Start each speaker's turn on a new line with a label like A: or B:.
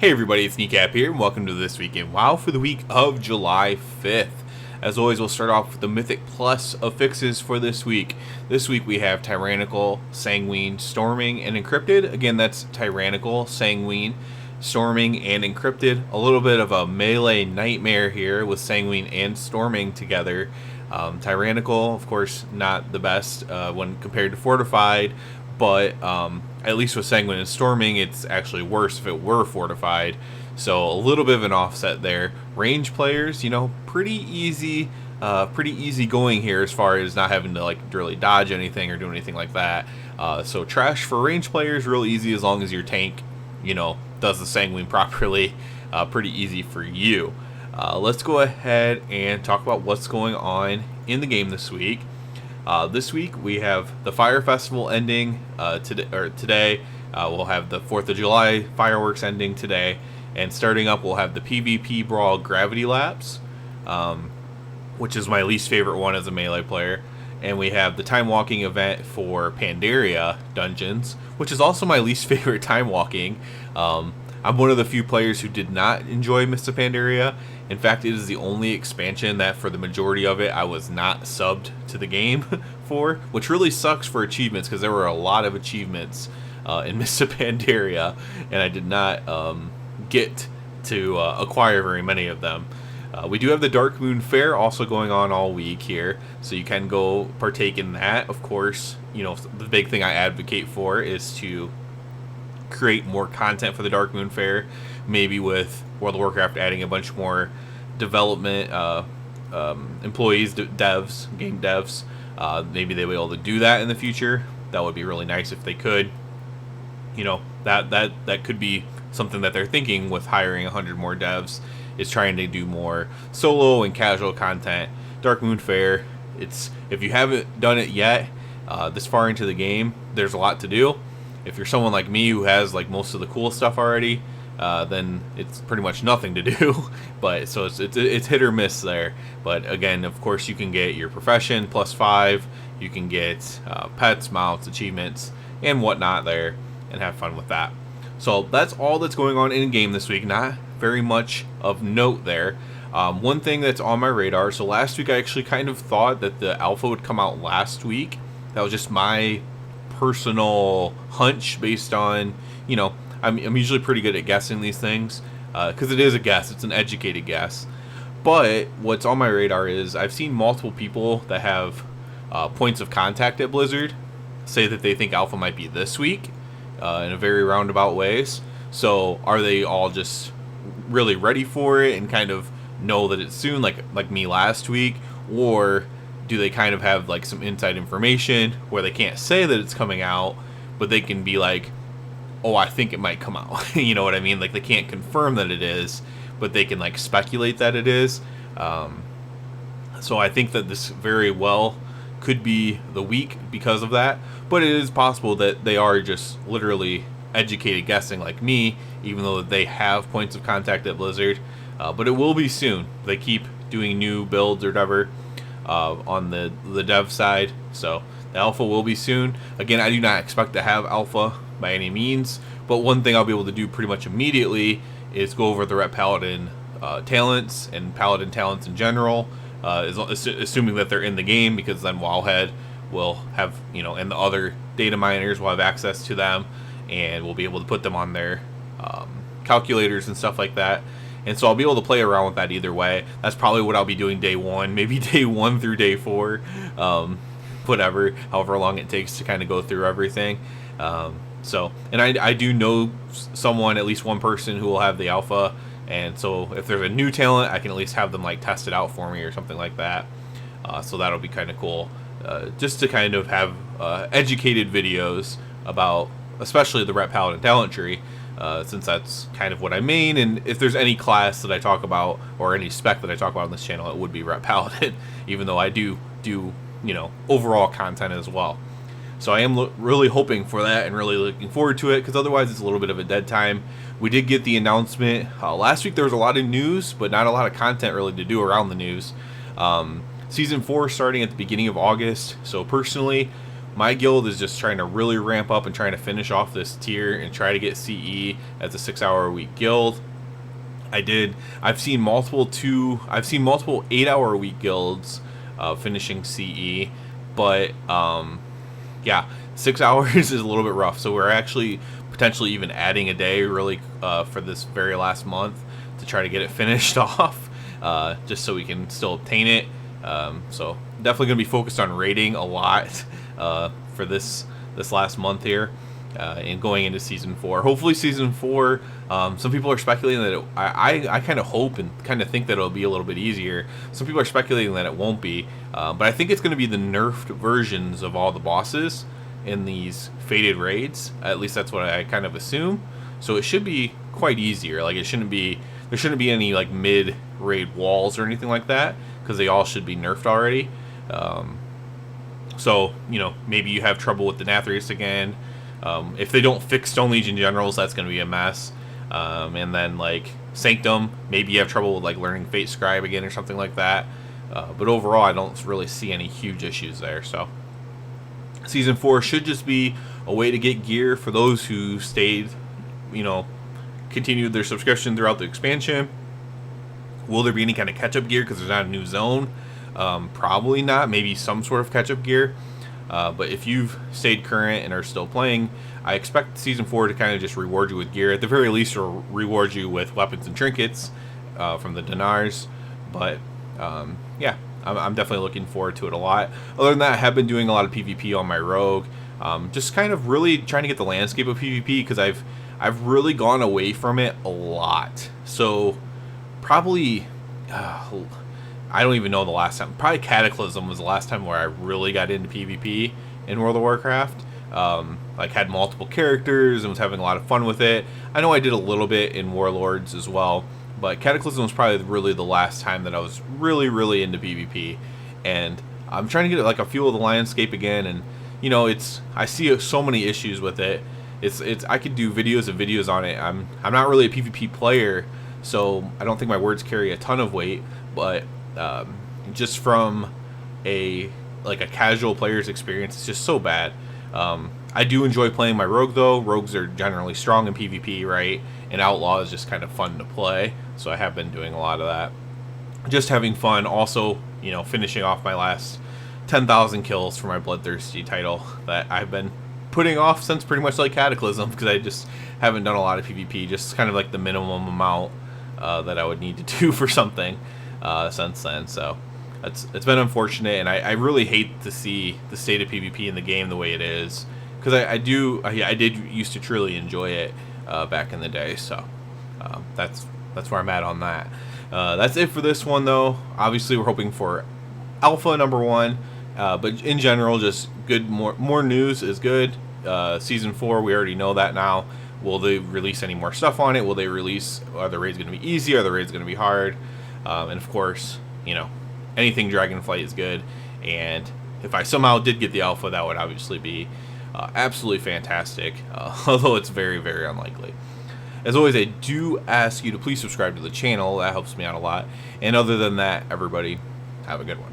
A: Hey everybody, it's Kneecap here, and welcome to This Week in WoW for the week of July 5th. As always, we'll start off with the Mythic Plus affixes for this week. This week we have Tyrannical, Sanguine, Storming, and Encrypted. Again, that's Tyrannical, Sanguine, Storming, and Encrypted. A little bit of a melee nightmare here with Sanguine and Storming together. Tyrannical, of course, not the best when compared to Fortified, but at least with Sanguine and Storming, it's actually worse if it were Fortified. So a little bit of an offset there. Range players, pretty easy going here as far as not having to really dodge anything or do anything like that. So trash for range players, real easy as long as your tank, does the Sanguine properly. Pretty easy for you. Let's go ahead and talk about what's going on in the game this week. This week we have the Fire Festival ending today. We'll have the 4th of July fireworks ending today, and starting up we'll have the PvP Brawl Gravity Lapse, which is my least favorite one as a melee player, and we have the Time Walking event for Pandaria Dungeons, which is also my least favorite time walking. I'm one of the few players who did not enjoy Mists of Pandaria. In fact, it is the only expansion that for the majority of it I was not subbed to the game for, which really sucks for achievements because there were a lot of achievements in Mists of Pandaria, and I did not get to acquire very many of them. We do have the Darkmoon Fair also going on all week here, so you can go partake in that. Of course, the big thing I advocate for is to create more content for the Darkmoon Fair, maybe with World of Warcraft adding a bunch more development employees, devs, game devs. Maybe they will be able to do that in the future. That would be really nice if they could. That could be something that they're thinking with hiring 100 more devs, is trying to do more solo and casual content. Darkmoon Fair, if you haven't done it yet, this far into the game, there's a lot to do. If you're someone like me who has most of the cool stuff already, then it's pretty much nothing to do. But so it's hit or miss there. But again, of course, you can get your profession +5. You can get pets, mounts, achievements, and whatnot there, and have fun with that. So that's all that's going on in game this week. Not very much of note there. One thing that's on my radar. So last week I actually kind of thought that the alpha would come out last week. That was just my personal hunch based on, I'm usually pretty good at guessing these things because it is a guess. It's an educated guess. But what's on my radar is I've seen multiple people that have points of contact at Blizzard say that they think alpha might be this week in a very roundabout ways. So are they all just really ready for it and kind of know that it's soon, like me last week, or do they kind of have some inside information where they can't say that it's coming out, but they can be like, oh, I think it might come out. You know what I mean? They can't confirm that it is, but they can speculate that it is. So I think that this very well could be the week because of that, but it is possible that they are just literally educated guessing like me, even though they have points of contact at Blizzard. But it will be soon. They keep doing new builds or whatever on the dev side, so the alpha will be soon. Again, I do not expect to have alpha by any means, but one thing I'll be able to do pretty much immediately is go over the Ret Paladin talents and Paladin talents in general, assuming that they're in the game, because then Wowhead will have, and the other data miners will have access to them, and we'll be able to put them on their calculators and stuff like that. And so I'll be able to play around with that either way. That's probably what I'll be doing day 1, maybe day 1 through day 4, whatever, however long it takes to kind of go through everything. And I do know someone, at least one person, who will have the alpha. And so if there's a new talent, I can at least have them test it out for me or something like that. So that'll be kind of cool, just to kind of have educated videos about, especially the Ret Paladin talent tree. Since that's kind of what I main, and if there's any class that I talk about or any spec that I talk about on this channel, it would be Ret Paladin, even though I do overall content as well. So I am really hoping for that and really looking forward to it, because otherwise it's a little bit of a dead time. We did get the announcement last week. There was a lot of news, but not a lot of content really to do around the news. Season 4 starting at the beginning of August. So personally, My guild is just trying to really ramp up and trying to finish off this tier and try to get CE as a 6-hour-a-week guild. I've seen multiple 8-hour-a-week guilds finishing CE, but yeah, 6 hours is a little bit rough. So we're actually potentially even adding a day really for this very last month to try to get it finished off, just so we can still obtain it. So definitely going to be focused on raiding a lot for this last month here, and going into season 4. Hopefully season 4. Some people are speculating that I kind of hope and kind of think that it'll be a little bit easier. Some people are speculating that it won't be, but I think it's going to be the nerfed versions of all the bosses in these faded raids. At least that's what I kind of assume. So it should be quite easier. Like there shouldn't be any like mid raid walls or anything like that, because they all should be nerfed already. So maybe you have trouble with the Nathrius again. If they don't fix Stone Legion generals, that's going to be a mess. And then like Sanctum, maybe you have trouble with like learning Fate Scribe again or something like that. But overall, I don't really see any huge issues there. So season 4 should just be a way to get gear for those who stayed, continued their subscription throughout the expansion. Will there be any kind of catch-up gear because there's not a new zone? Probably not. Maybe some sort of catch-up gear. But if you've stayed current and are still playing, I expect Season 4 to kind of just reward you with gear. At the very least, it'll reward you with weapons and trinkets from the dinars. But, yeah, I'm definitely looking forward to it a lot. Other than that, I have been doing a lot of PvP on my rogue. Just kind of really trying to get the landscape of PvP, because I've really gone away from it a lot. So, probably... I don't even know the last time. Probably Cataclysm was the last time where I really got into PvP in World of Warcraft. Like had multiple characters and was having a lot of fun with it. I know I did a little bit in Warlords as well, but Cataclysm was probably really the last time that I was really, really into PvP. And I'm trying to get like a feel of the landscape again. And I see so many issues with it. I could do videos and videos on it. I'm not really a PvP player, so I don't think my words carry a ton of weight. But just from a casual player's experience, it's just so bad. I do enjoy playing my rogue though. Rogues are generally strong in PvP, right? And outlaw is just kind of fun to play. So I have been doing a lot of that. Just having fun. Also, finishing off my last 10,000 kills for my Bloodthirsty title that I've been putting off since pretty much like Cataclysm, because I just haven't done a lot of PvP. Just kind of like the minimum amount that I would need to do for something since then. So it's been unfortunate, and I really hate to see the state of PvP in the game the way it is, because I did used to truly enjoy it back in the day. So that's where I'm at on that. That's it for this one though. Obviously we're hoping for alpha number 1, but in general just good. More news is good. Season 4, we already know that now. Will they release any more stuff on it? Will they release, are the raids going to be easy? Are the raids going to be hard? And of course, anything Dragonflight is good. And if I somehow did get the alpha, that would obviously be absolutely fantastic, although it's very, very unlikely. As always, I do ask you to please subscribe to the channel. That helps me out a lot. And other than that, everybody, have a good one.